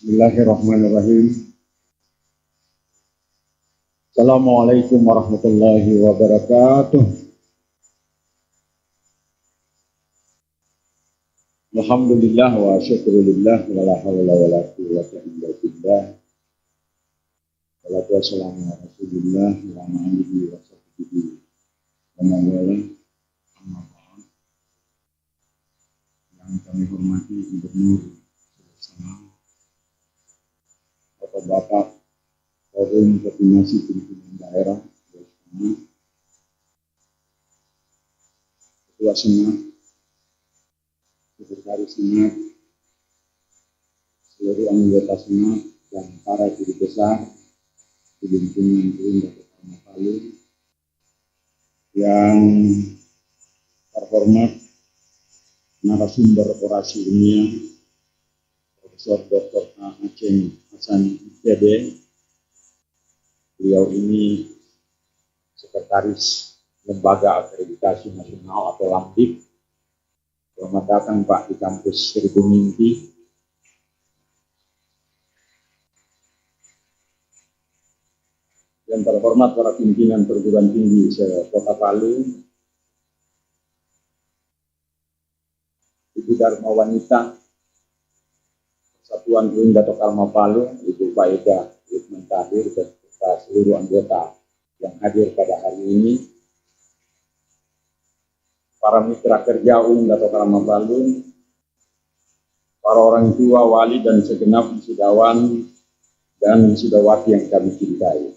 Bismillahirrahmanirrahim. Assalamualaikum warahmatullahi wabarakatuh. Alhamdulillah wa syukurillah wa la hawla wa la quwwata illa billah. Salatu wassalamu ala Rasulillah wa ala alihi wa sahbihi wa man wala. Amma ba'd. Yang kami hormati Gubernur Sulawesi, Bapak-bapak Forum Koordinasi Pimpinan Daerah, Ketua Senat, Sekretaris Senat, seluruh anggota Senat, dan para guru besar di lingkungan Uin Dato' Karma Palu, yang terhormat narasumber orasi ilmiah Profesor Dr. Aceng Hasan IPB. Beliau ini Sekretaris Lembaga Akreditasi Nasional atau LAMDIK. Selamat datang Pak di kampus Seribu Mimpi. Yang terhormat para pimpinan perguruan tinggi se-Kota Palu, Ibu Dharma Wanita Persatuan Uin Dato' Karma Palu, Ibu Faedah Lukman Tahir, dan seluruh anggota yang hadir pada hari ini, para mitra kerja Uin Dato' Karma Palu, para orang tua, wali, dan segenap wisudawan dan wisudawati yang kami cintai.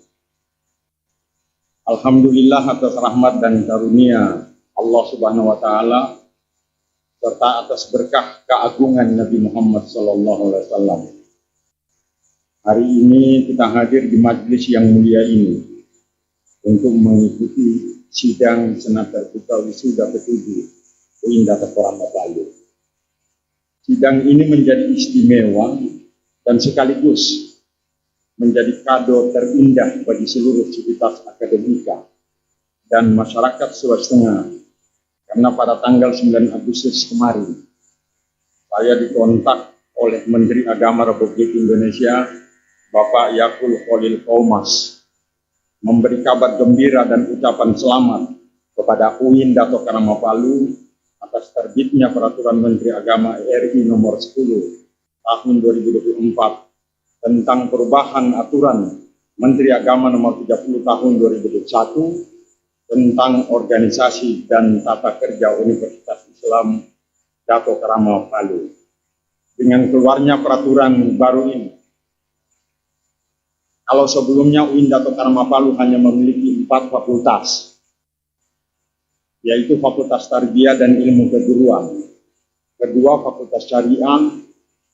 Alhamdulillah atas rahmat dan karunia Allah Subhanahu wa Ta'ala, serta atas berkah keagungan Nabi Muhammad SAW. Hari ini kita hadir di majelis yang mulia ini untuk mengikuti sidang senat terbuka wisuda ke-7 Uin Dato' Karma Palu. Sidang ini menjadi istimewa dan sekaligus menjadi kado terindah bagi seluruh sivitas akademika dan masyarakat Sulawesi Tengah. Karena pada tanggal 9 Agustus kemarin, saya dikontak oleh Menteri Agama Republik Indonesia, Bapak Yakul Khalil Qaumas, memberi kabar gembira dan ucapan selamat kepada Uin Dato' Karma Palu atas terbitnya Peraturan Menteri Agama RI Nomor 10 Tahun 2024 tentang perubahan aturan Menteri Agama Nomor 30 Tahun 2021 tentang organisasi dan tata kerja Universitas Islam Dato' Karma Palu. Dengan keluarnya peraturan baru ini, kalau sebelumnya Uin Dato' Karma Palu hanya memiliki 4 fakultas, yaitu Fakultas Tarbiyah dan Ilmu Keguruan, kedua Fakultas Syariah,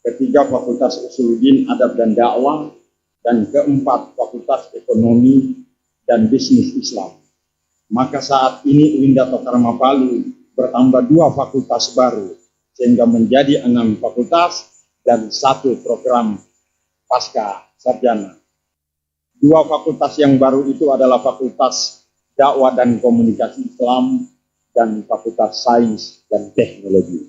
ketiga Fakultas Usuluddin Adab dan Dakwah, dan keempat Fakultas Ekonomi dan Bisnis Islam. Maka saat ini Uin Dato' Karma Palu bertambah 2 fakultas baru, sehingga menjadi 6 fakultas dan 1 program pasca sarjana. 2 fakultas yang baru itu adalah Fakultas Dakwah dan Komunikasi Islam dan Fakultas Sains dan Teknologi.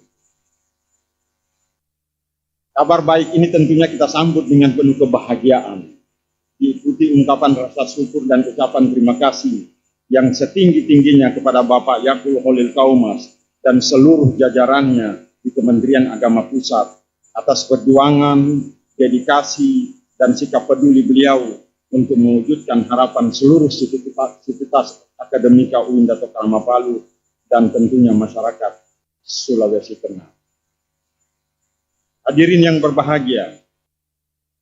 Kabar baik ini tentunya kita sambut dengan penuh kebahagiaan, diikuti ungkapan rasa syukur dan ucapan terima kasih yang setinggi-tingginya kepada Bapak Yakul Khalil Qaumas dan seluruh jajarannya di Kementerian Agama Pusat atas perjuangan, dedikasi, dan sikap peduli beliau untuk mewujudkan harapan seluruh sivitas akademika Uin Dato' Karma Palu dan tentunya masyarakat Sulawesi Tengah. Hadirin yang berbahagia,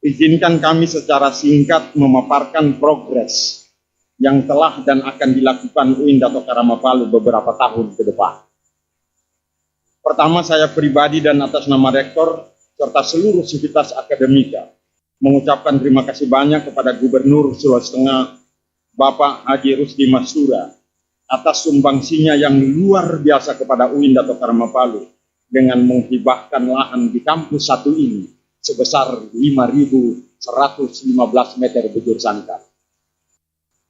izinkan kami secara singkat memaparkan progres yang telah dan akan dilakukan Uin Dato' Karma Palu beberapa tahun ke depan. Pertama, saya pribadi dan atas nama Rektor serta seluruh sivitas akademika mengucapkan terima kasih banyak kepada Gubernur Sulawesi Tengah, Bapak Haji Rusdi Mastura, atas sumbangsinya yang luar biasa kepada Uin Dato' Karma Palu dengan menghibahkan lahan di kampus 1 ini sebesar 5.115 meter bujur sangkar.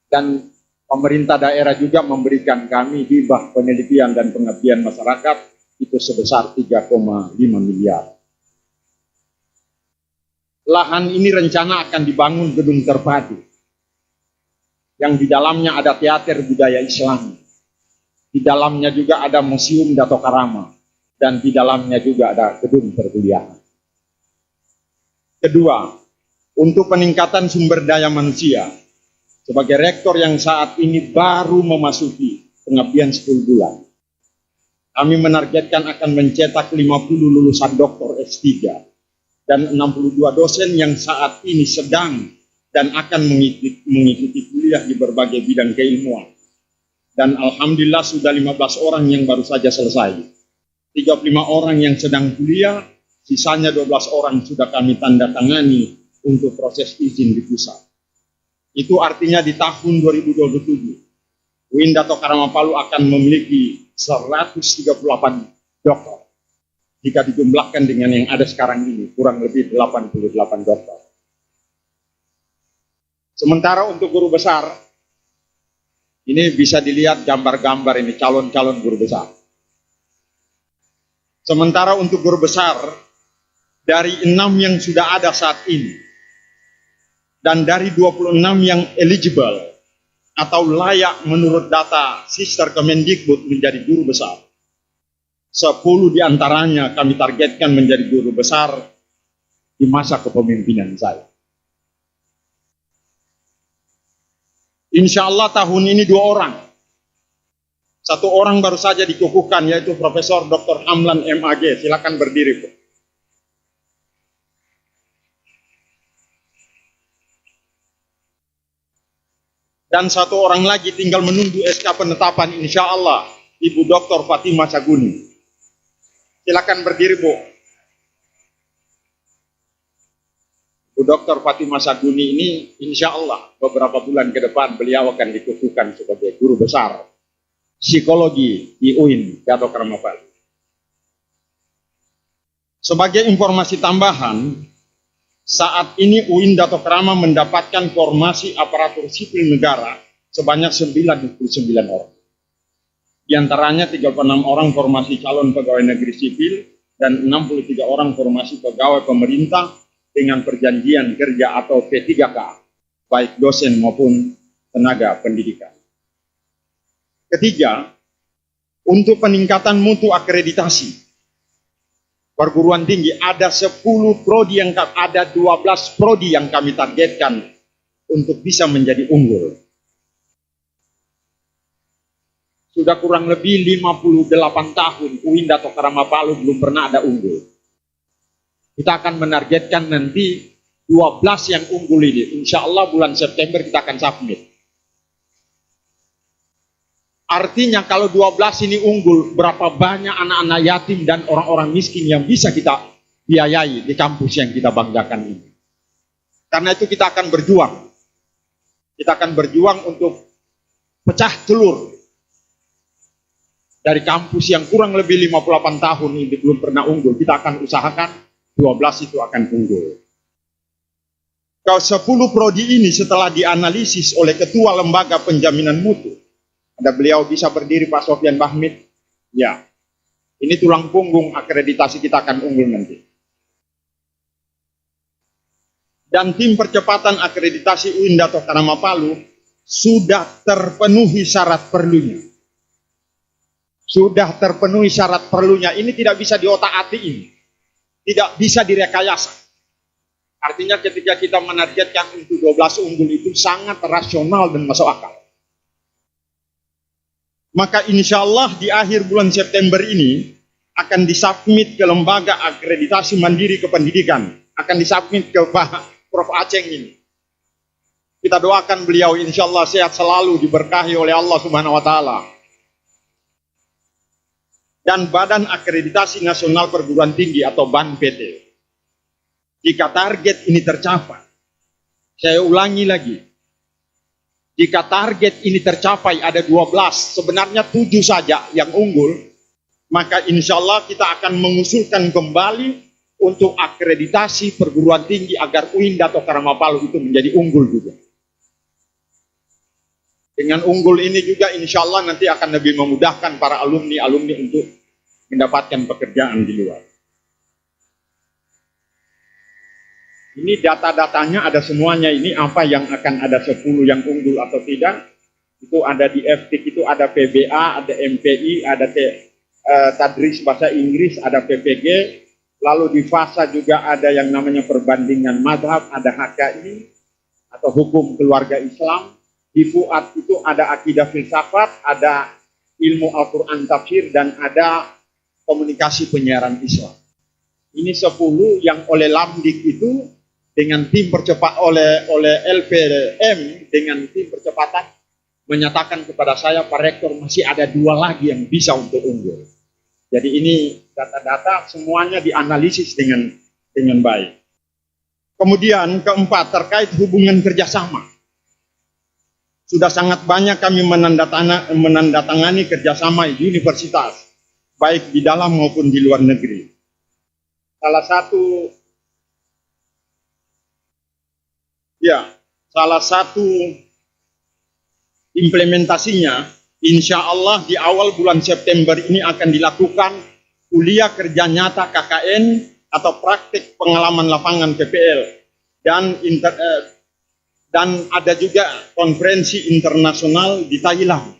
Dan pemerintah daerah juga memberikan kami hibah penelitian dan pengabdian masyarakat itu sebesar 3,5 miliar. lahan ini rencana akan dibangun gedung terpadu yang di dalamnya ada teater budaya Islam. Di dalamnya juga ada Museum Dato Karama dan di dalamnya juga ada gedung perkuliahan. Kedua, untuk peningkatan sumber daya manusia, sebagai rektor yang saat ini baru memasuki pengabdian 10 bulan, kami menargetkan akan mencetak 50 lulusan doktor S3 dan 62 dosen yang saat ini sedang dan akan mengikuti kuliah di berbagai bidang keilmuan. Dan alhamdulillah sudah 15 orang yang baru saja selesai. 35 orang yang sedang kuliah, sisanya 12 orang sudah kami tanda tangani untuk proses izin di pusat. Itu artinya di tahun 2027, UIN Dato Karama Palu akan memiliki 138 dokter. Jika dijumlahkan dengan yang ada sekarang ini, kurang lebih 88 dokter. Sementara untuk guru besar, ini bisa dilihat gambar-gambar ini calon-calon guru besar. Sementara untuk guru besar, dari 6 yang sudah ada saat ini, dan dari 26 yang eligible atau layak menurut data Sister Kemendikbud menjadi guru besar, 10 diantaranya kami targetkan menjadi guru besar di masa kepemimpinan saya. Insya Allah tahun ini 2 orang. 1 orang baru saja dikukuhkan, yaitu Profesor Dr. Hamlan MAG. Silakan berdiri, Bu. Dan 1 orang lagi tinggal menunggu SK penetapan, insya Allah, Ibu Dr. Fatimah Saguni. Silakan berdiri, Bu. Bu Dr. Fatimah Saguni ini insya Allah beberapa bulan ke depan beliau akan dikukuhkan sebagai guru besar psikologi di UIN Dato Karama Palu. Sebagai informasi tambahan, saat ini UIN Dato Karama mendapatkan formasi aparatur sipil negara sebanyak 99 orang. Di antaranya 36 orang formasi calon pegawai negeri sipil dan 63 orang formasi pegawai pemerintah dengan perjanjian kerja atau P3K, baik dosen maupun tenaga pendidikan. Ketiga, untuk peningkatan mutu akreditasi perguruan tinggi, ada 10 prodi yang ada 12 prodi yang kami targetkan untuk bisa menjadi unggul. Sudah kurang lebih 58 tahun UIN Dato Karama Palu belum pernah ada unggul. Kita akan menargetkan nanti 12 yang unggul ini. Insya Allah bulan September kita akan submit. Artinya kalau 12 ini unggul, berapa banyak anak-anak yatim dan orang-orang miskin yang bisa kita biayai di kampus yang kita banggakan ini. Karena itu kita akan berjuang. Kita akan berjuang untuk pecah telur dari kampus yang kurang lebih 58 tahun ini belum pernah unggul. Kita akan usahakan 12 itu akan unggul. Kalau 10 prodi ini setelah dianalisis oleh Ketua Lembaga Penjaminan Mutu, ada beliau bisa berdiri Pak Sofyan Bahmid, ya, ini tulang punggung akreditasi kita akan unggul nanti. Dan tim percepatan akreditasi UIN Dato Karama Palu sudah terpenuhi syarat perlunya. Sudah terpenuhi syarat perlunya. Ini tidak bisa diotak-atik ini. Tidak bisa direkayasa. Artinya ketika kita menargetkan untuk 12 unggul itu sangat rasional dan masuk akal. Maka insya Allah di akhir bulan September ini akan disubmit ke Lembaga Akreditasi Mandiri Kependidikan. Akan disubmit ke Pak Prof. Aceng ini. Kita doakan beliau insya Allah sehat selalu, diberkahi oleh Allah Subhanahu wa Ta'ala. Dan Badan Akreditasi Nasional Perguruan Tinggi atau BANPT. Jika target ini tercapai, saya ulangi lagi, jika target ini tercapai ada 12, sebenarnya 7 saja yang unggul, maka insya Allah kita akan mengusulkan kembali untuk akreditasi perguruan tinggi agar UIN Dato Karama Palu itu menjadi unggul juga. Dengan unggul ini juga insya Allah nanti akan lebih memudahkan para alumni-alumni untuk mendapatkan pekerjaan di luar. Ini data-datanya ada semuanya, ini apa yang akan ada 10 yang unggul atau tidak. Itu ada di FTIK, itu ada PBA, ada MPI, ada Tadris Bahasa Inggris, ada PPG. Lalu di FASA juga ada yang namanya perbandingan madhab, ada HKI atau hukum keluarga Islam. Di FUAD itu ada akidah filsafat, ada ilmu Al-Quran tafsir, dan ada komunikasi penyiaran Islam. Ini 10 yang oleh Lamdik itu dengan tim percepat oleh LPM dengan tim percepatan menyatakan kepada saya, Pak Rektor, masih ada 2 lagi yang bisa untuk unggul. Jadi ini data-data semuanya dianalisis dengan baik. Kemudian keempat, terkait hubungan kerjasama. Sudah sangat banyak kami menandatangani kerjasama universitas, baik di dalam maupun di luar negeri. Salah satu implementasinya, insya Allah di awal bulan September ini akan dilakukan kuliah kerja nyata KKN atau praktik pengalaman lapangan PPL, dan ada juga konferensi internasional di Thailand.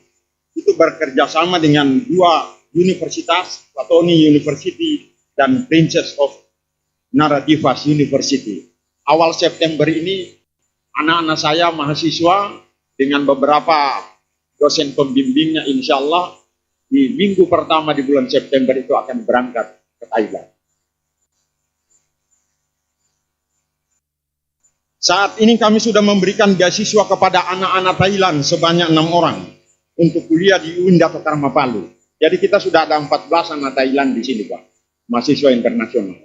Itu bekerja sama dengan 2 universitas, Platoni University dan Princess of Naradivas University. Awal September ini anak-anak saya mahasiswa dengan beberapa dosen pembimbingnya, insya Allah di minggu pertama di bulan September itu akan berangkat ke Thailand. Saat ini kami sudah memberikan beasiswa kepada anak-anak Thailand sebanyak 6 orang untuk kuliah di UIN Dato Karma Palu. Jadi kita sudah ada 14 anak Thailand di sini, Pak, mahasiswa internasional.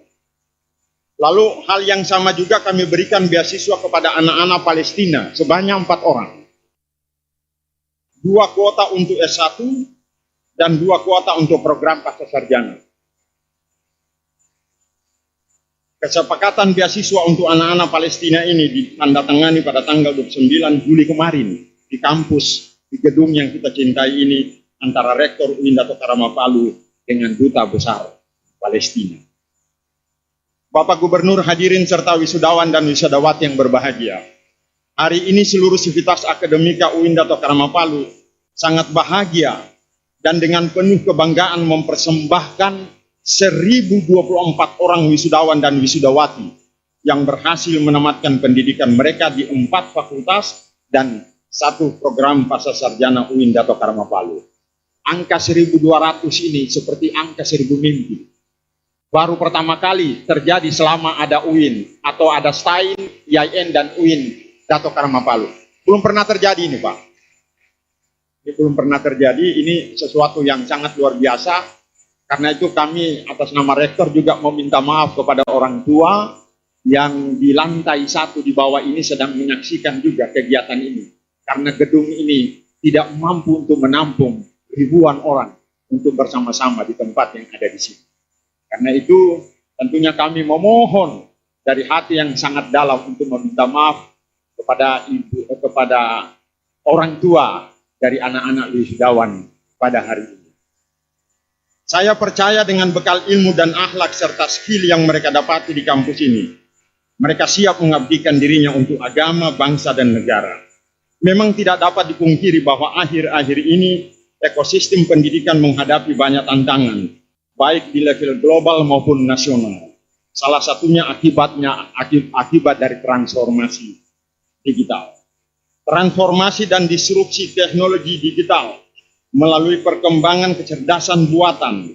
Lalu hal yang sama juga kami berikan beasiswa kepada anak-anak Palestina sebanyak 4 orang. 2 kuota untuk S1 dan 2 kuota untuk program pasca sarjana. Kesepakatan beasiswa untuk anak-anak Palestina ini ditandatangani pada tanggal 29 Juli kemarin di kampus, di gedung yang kita cintai ini, antara Rektor UIN Dato Karma Palu dengan Duta Besar Palestina. Bapak Gubernur, hadirin serta wisudawan dan wisudawati yang berbahagia. Hari ini seluruh sivitas akademika UIN Dato Karma Palu sangat bahagia dan dengan penuh kebanggaan mempersembahkan 1024 orang wisudawan dan wisudawati yang berhasil menamatkan pendidikan mereka di 4 fakultas dan 1 program pasca sarjana UIN Dato Karma Palu. Angka 1.200 ini seperti angka 1.000 mimpi. Baru pertama kali terjadi selama ada UIN atau ada STAIN, IAIN, dan UIN Dato Karma Palu. Belum pernah terjadi ini, Pak. Ini belum pernah terjadi, ini sesuatu yang sangat luar biasa. Karena itu kami atas nama Rektor juga meminta maaf kepada orang tua yang di lantai 1 di bawah ini sedang menyaksikan juga kegiatan ini. Karena gedung ini tidak mampu untuk menampung ribuan orang untuk bersama-sama di tempat yang ada di sini. Karena itu tentunya kami memohon dari hati yang sangat dalam untuk meminta maaf kepada orang tua dari anak-anak wisudawan pada hari ini. Saya percaya dengan bekal ilmu dan akhlak serta skill yang mereka dapati di kampus ini, mereka siap mengabdikan dirinya untuk agama, bangsa, dan negara. Memang tidak dapat dipungkiri bahwa akhir-akhir ini ekosistem pendidikan menghadapi banyak tantangan, baik di level global maupun nasional. Salah satunya akibat dari transformasi digital. Transformasi dan disrupsi teknologi digital melalui perkembangan kecerdasan buatan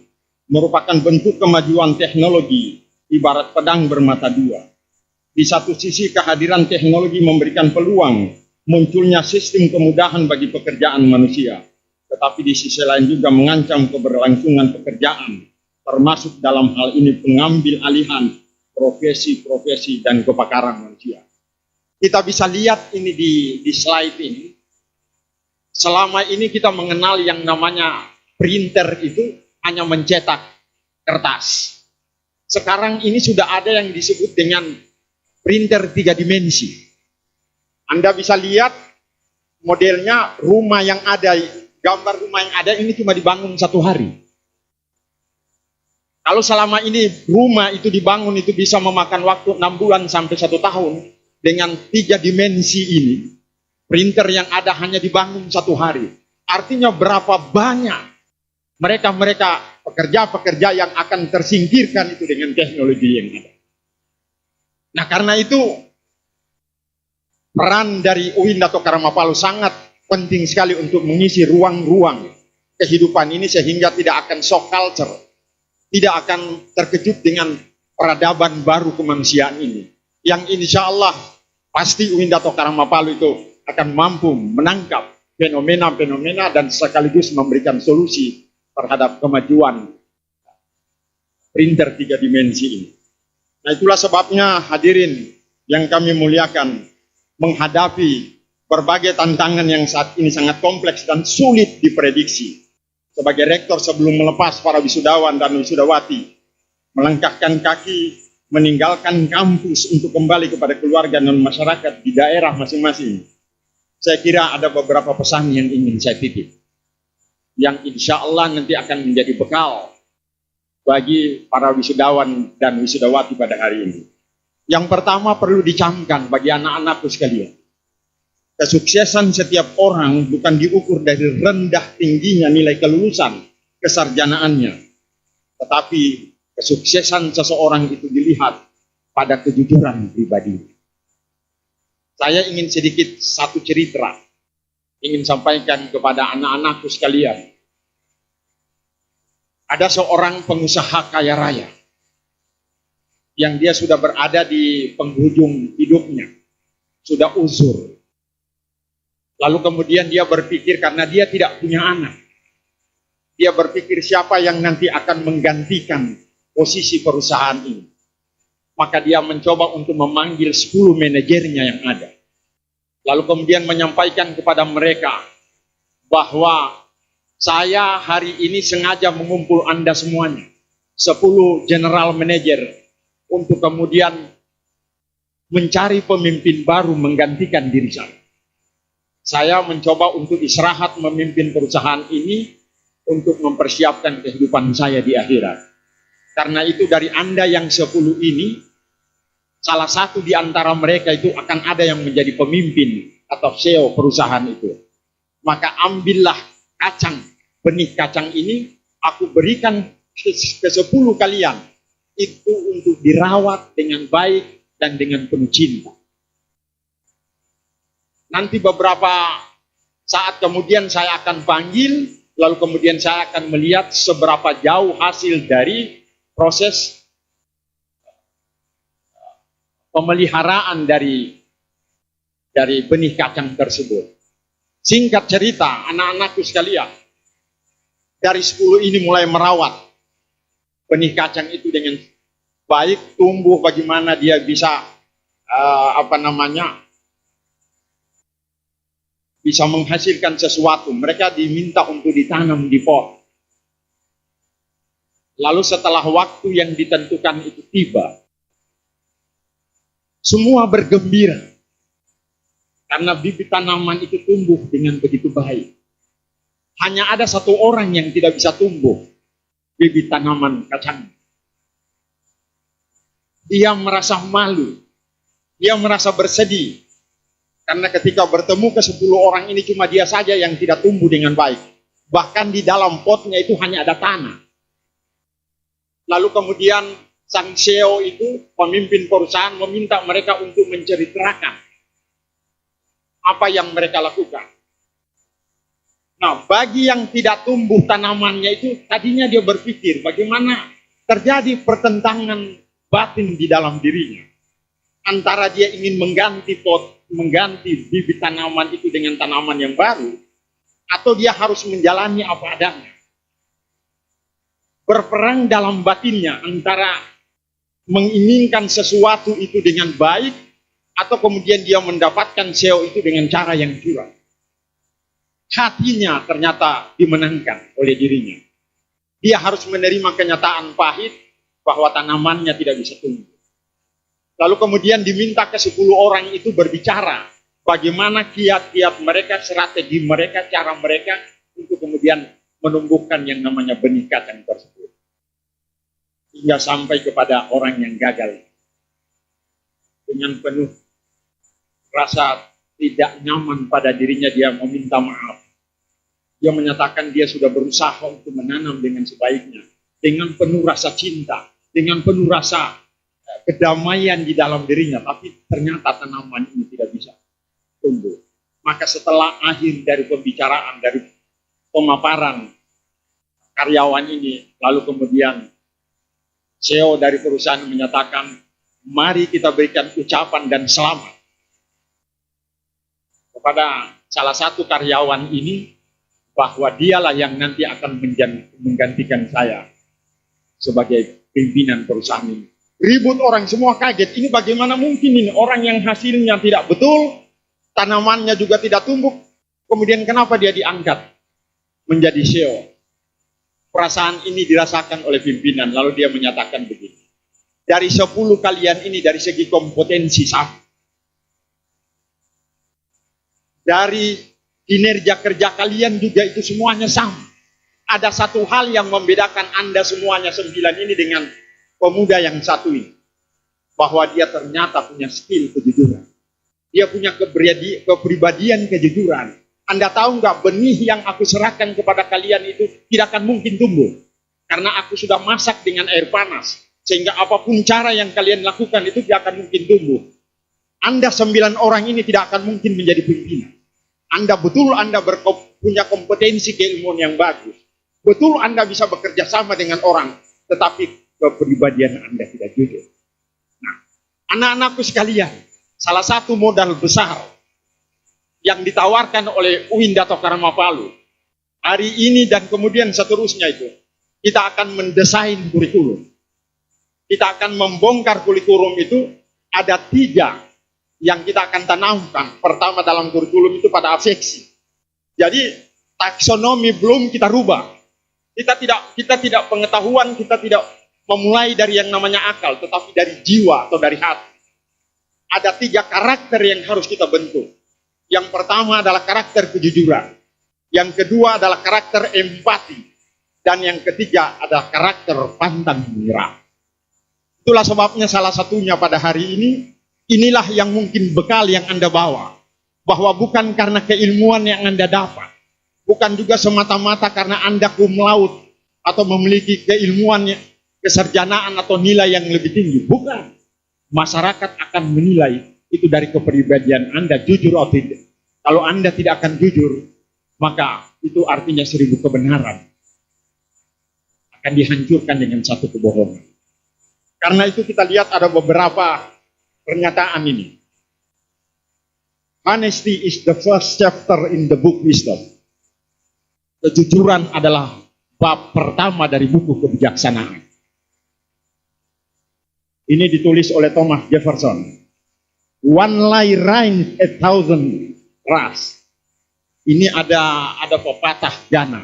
merupakan bentuk kemajuan teknologi ibarat pedang bermata 2. Di satu sisi kehadiran teknologi memberikan peluang munculnya sistem kemudahan bagi pekerjaan manusia, tetapi di sisi lain juga mengancam keberlangsungan pekerjaan, termasuk dalam hal ini pengambil alihan profesi-profesi dan kepakaran manusia. Kita bisa lihat ini di slide ini. Selama ini kita mengenal yang namanya printer itu hanya mencetak kertas. Sekarang ini sudah ada yang disebut dengan printer 3 dimensi. Anda bisa lihat modelnya rumah yang ada, gambar rumah yang ada ini cuma dibangun 1 hari. Kalau selama ini rumah itu dibangun itu bisa memakan waktu 6 bulan sampai 1 tahun, dengan 3 dimensi ini, printer yang ada hanya dibangun 1 hari. Artinya berapa banyak mereka pekerja-pekerja yang akan tersingkirkan itu dengan teknologi yang ada. Nah, karena itu peran dari UIN Dato' Karamapalu sangat penting sekali untuk mengisi ruang-ruang kehidupan ini sehingga tidak akan shock culture, tidak akan terkejut dengan peradaban baru kemanusiaan ini. Yang insya Allah pasti UIN Dato' Karamapalu itu akan mampu menangkap fenomena-fenomena dan sekaligus memberikan solusi terhadap kemajuan printer 3 dimensi ini. Nah, itulah sebabnya hadirin yang kami muliakan, menghadapi berbagai tantangan yang saat ini sangat kompleks dan sulit diprediksi. Sebagai rektor sebelum melepas para wisudawan dan wisudawati, melangkahkan kaki, meninggalkan kampus untuk kembali kepada keluarga dan masyarakat di daerah masing-masing. Saya kira ada beberapa pesan yang ingin saya titip, yang insya Allah nanti akan menjadi bekal bagi para wisudawan dan wisudawati pada hari ini. Yang pertama perlu dicamkan bagi anak-anakku sekalian. Kesuksesan setiap orang bukan diukur dari rendah tingginya nilai kelulusan, kesarjanaannya. Tetapi kesuksesan seseorang itu dilihat pada kejujuran pribadi. Saya ingin sedikit satu cerita ingin sampaikan kepada anak-anakku sekalian. Ada seorang pengusaha kaya raya yang dia sudah berada di penghujung hidupnya, sudah uzur. Lalu kemudian dia berpikir karena dia tidak punya anak, dia berpikir siapa yang nanti akan menggantikan posisi perusahaan ini. Maka dia mencoba untuk memanggil 10 manajernya yang ada. Lalu kemudian menyampaikan kepada mereka bahwa saya hari ini sengaja mengumpul Anda semuanya, 10 general manager, untuk kemudian mencari pemimpin baru menggantikan diri saya. Saya mencoba untuk istirahat memimpin perusahaan ini untuk mempersiapkan kehidupan saya di akhirat. Karena itu dari Anda yang 10 ini, salah satu di antara mereka itu akan ada yang menjadi pemimpin atau CEO perusahaan itu. Maka ambillah kacang, benih kacang ini, aku berikan ke 10 kalian. Itu untuk dirawat dengan baik dan dengan penuh cinta. Nanti beberapa saat kemudian saya akan panggil, lalu kemudian saya akan melihat seberapa jauh hasil dari proses pemeliharaan dari benih kacang tersebut. Singkat cerita, anak-anakku sekalian, dari 10 ini mulai merawat benih kacang itu dengan baik, tumbuh bagaimana dia bisa bisa menghasilkan sesuatu. Mereka diminta untuk ditanam di pot. Lalu setelah waktu yang ditentukan itu tiba, semua bergembira karena bibit tanaman itu tumbuh dengan begitu baik. Hanya ada 1 orang yang tidak bisa tumbuh bibit tanaman kacang. Dia merasa malu, dia merasa bersedih, karena ketika bertemu ke 10 orang ini cuma dia saja yang tidak tumbuh dengan baik. Bahkan di dalam potnya itu hanya ada tanah. Lalu kemudian sang CEO itu, pemimpin perusahaan, meminta mereka untuk menceritakan apa yang mereka lakukan. Nah, bagi yang tidak tumbuh tanamannya itu, tadinya dia berpikir bagaimana terjadi pertentangan batin di dalam dirinya. Antara dia ingin mengganti bibit tanaman itu dengan tanaman yang baru, atau dia harus menjalani apa adanya. Berperang dalam batinnya antara menginginkan sesuatu itu dengan baik, atau kemudian dia mendapatkan CEO itu dengan cara yang curang. Hatinya ternyata dimenangkan oleh dirinya. Dia harus menerima kenyataan pahit bahwa tanamannya tidak bisa tumbuh. Lalu kemudian diminta ke 10 orang itu berbicara bagaimana kiat-kiat mereka, strategi mereka, cara mereka untuk kemudian menumbuhkan yang namanya benih kacang tersebut. hingga sampai kepada orang yang gagal. Dengan penuh rasa tidak nyaman pada dirinya, dia meminta maaf. Dia menyatakan dia sudah berusaha untuk menanam dengan sebaiknya, dengan penuh rasa cinta, dengan penuh rasa kedamaian di dalam dirinya, tapi ternyata tanaman ini tidak bisa tumbuh. Maka setelah akhir dari pembicaraan, dari pemaparan karyawan ini, lalu kemudian CEO dari perusahaan menyatakan, mari kita berikan ucapan dan selamat kepada salah satu karyawan ini, bahwa dialah yang nanti akan menggantikan saya sebagai pimpinan perusahaan ini. Ribut, orang semua kaget. Ini bagaimana mungkin ini orang yang hasilnya tidak betul, tanamannya juga tidak tumbuh, kemudian kenapa dia diangkat menjadi CEO? Perasaan ini dirasakan oleh pimpinan, lalu dia menyatakan begini. Dari 10 kalian ini dari segi kompetensi sama. Dari kinerja kerja kalian juga itu semuanya sama. Ada satu hal yang membedakan Anda semuanya 9 ini dengan pemuda yang satu ini. Bahwa dia ternyata punya skill kejujuran. Dia punya kepribadian kejujuran. Anda tahu nggak, benih yang aku serahkan kepada kalian itu tidak akan mungkin tumbuh. Karena aku sudah masak dengan air panas. Sehingga apapun cara yang kalian lakukan itu tidak akan mungkin tumbuh. Anda 9 orang ini tidak akan mungkin menjadi pimpinan. Anda betul Anda punya kompetensi keilmuan yang bagus. Betul Anda bisa bekerja sama dengan orang. Tetapi kepribadian Anda tidak jujur. Nah, anak-anakku sekalian, salah satu modal besar yang ditawarkan oleh UIN Dato Karama Palu hari ini dan kemudian seterusnya itu, kita akan mendesain kurikulum. Kita akan membongkar kurikulum itu, ada 3 yang kita akan tanamkan. Pertama dalam kurikulum itu pada afeksi. Jadi taksonomi belum kita rubah. Kita tidak pengetahuan, kita tidak memulai dari yang namanya akal, tetapi dari jiwa atau dari hati. Ada 3 karakter yang harus kita bentuk. Yang pertama adalah karakter kejujuran. Yang kedua adalah karakter empati. Dan yang ketiga adalah karakter pantang menyerah. Itulah sebabnya salah satunya pada hari ini, inilah yang mungkin bekal yang Anda bawa. Bahwa bukan karena keilmuan yang Anda dapat. Bukan juga semata-mata karena Anda cum laude atau memiliki keilmuan, kesarjanaan atau nilai yang lebih tinggi. Bukan. Masyarakat akan menilai itu dari kepribadian Anda, jujur atau tidak. Kalau Anda tidak akan jujur, maka itu artinya 1000 kebenaran akan dihancurkan dengan satu kebohongan. Karena itu kita lihat ada beberapa pernyataan ini. Honesty is the first chapter in the book wisdom. Kejujuran adalah bab pertama dari buku kebijaksanaan. Ini ditulis oleh Thomas Jefferson. One lie ruins 1,000 rust. Ini ada pepatah Ghana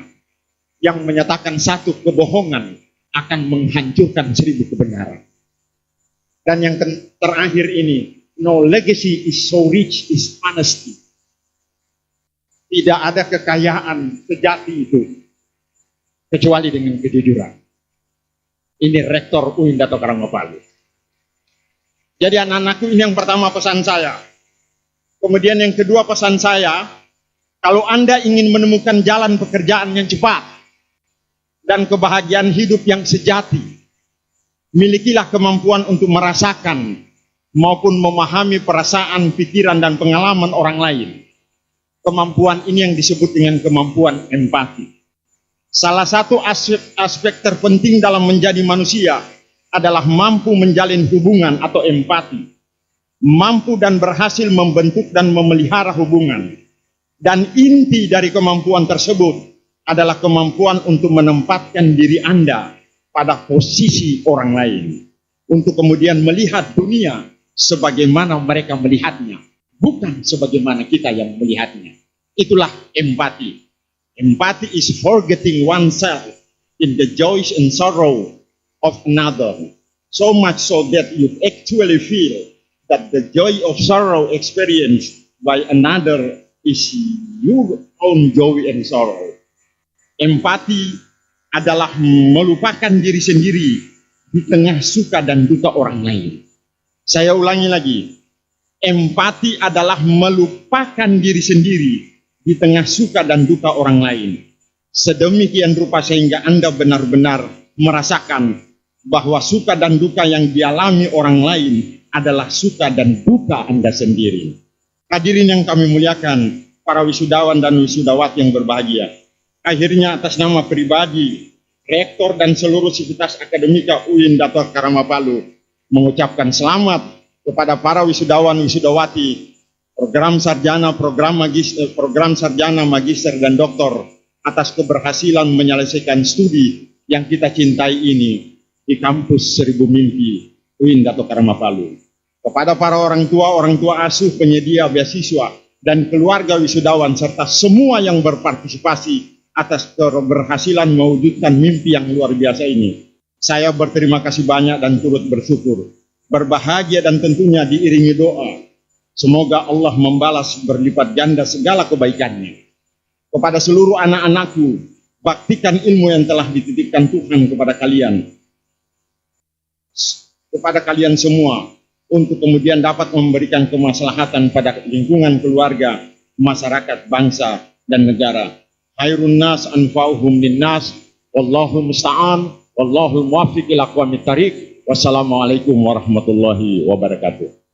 yang menyatakan satu kebohongan akan menghancurkan 1000 kebenaran. Dan yang terakhir ini, no legacy is so rich is honesty. Tidak ada kekayaan sejati itu kecuali dengan kejujuran. Ini Rektor UIN Dato Karama Palu. Jadi anak-anakku, ini yang pertama pesan saya. Kemudian yang kedua pesan saya, kalau Anda ingin menemukan jalan pekerjaan yang cepat dan kebahagiaan hidup yang sejati, milikilah kemampuan untuk merasakan maupun memahami perasaan, pikiran, dan pengalaman orang lain. Kemampuan ini yang disebut dengan kemampuan empati. Salah satu aspek terpenting dalam menjadi manusia adalah mampu menjalin hubungan atau empati. Mampu dan berhasil membentuk dan memelihara hubungan. Dan inti dari kemampuan tersebut adalah kemampuan untuk menempatkan diri Anda pada posisi orang lain. Untuk kemudian melihat dunia sebagaimana mereka melihatnya. Bukan sebagaimana kita yang melihatnya. Itulah empati. Empati is forgetting oneself in the joys and sorrow of another. So much so that you actually feel that the joy of sorrow experienced by another is your own joy and sorrow. Empati adalah melupakan diri sendiri di tengah suka dan duka orang lain. Saya ulangi lagi, empati adalah melupakan diri sendiri di tengah suka dan duka orang lain. Sedemikian rupa sehingga Anda benar-benar merasakan bahwa suka dan duka yang dialami orang lain adalah suka dan duka Anda sendiri. Hadirin yang kami muliakan, para wisudawan dan wisudawati yang berbahagia. Akhirnya atas nama pribadi, Rektor dan seluruh sivitas akademika UIN Dr. Karamapalu mengucapkan selamat kepada para wisudawan wisudawati program sarjana, program sarjana, magister dan doktor atas keberhasilan menyelesaikan studi yang kita cintai ini di kampus Seribu Mimpi UIN Dr. Karamapalu. Kepada para orang tua asuh penyedia beasiswa dan keluarga wisudawan serta semua yang berpartisipasi atas keberhasilan mewujudkan mimpi yang luar biasa ini. Saya berterima kasih banyak dan turut bersyukur. Berbahagia dan tentunya diiringi doa. Semoga Allah membalas berlipat ganda segala kebaikannya. Kepada seluruh anak-anakku, baktikan ilmu yang telah dititipkan Tuhan kepada kalian. Kepada kalian semua, untuk kemudian dapat memberikan kemaslahatan pada lingkungan keluarga, masyarakat, bangsa, dan negara. Khairun nas anfa'uhum linnas, wallahu musta'an, wallahu muwaffiq ila aqwamit thariq. Wassalamualaikum warahmatullahi wabarakatuh.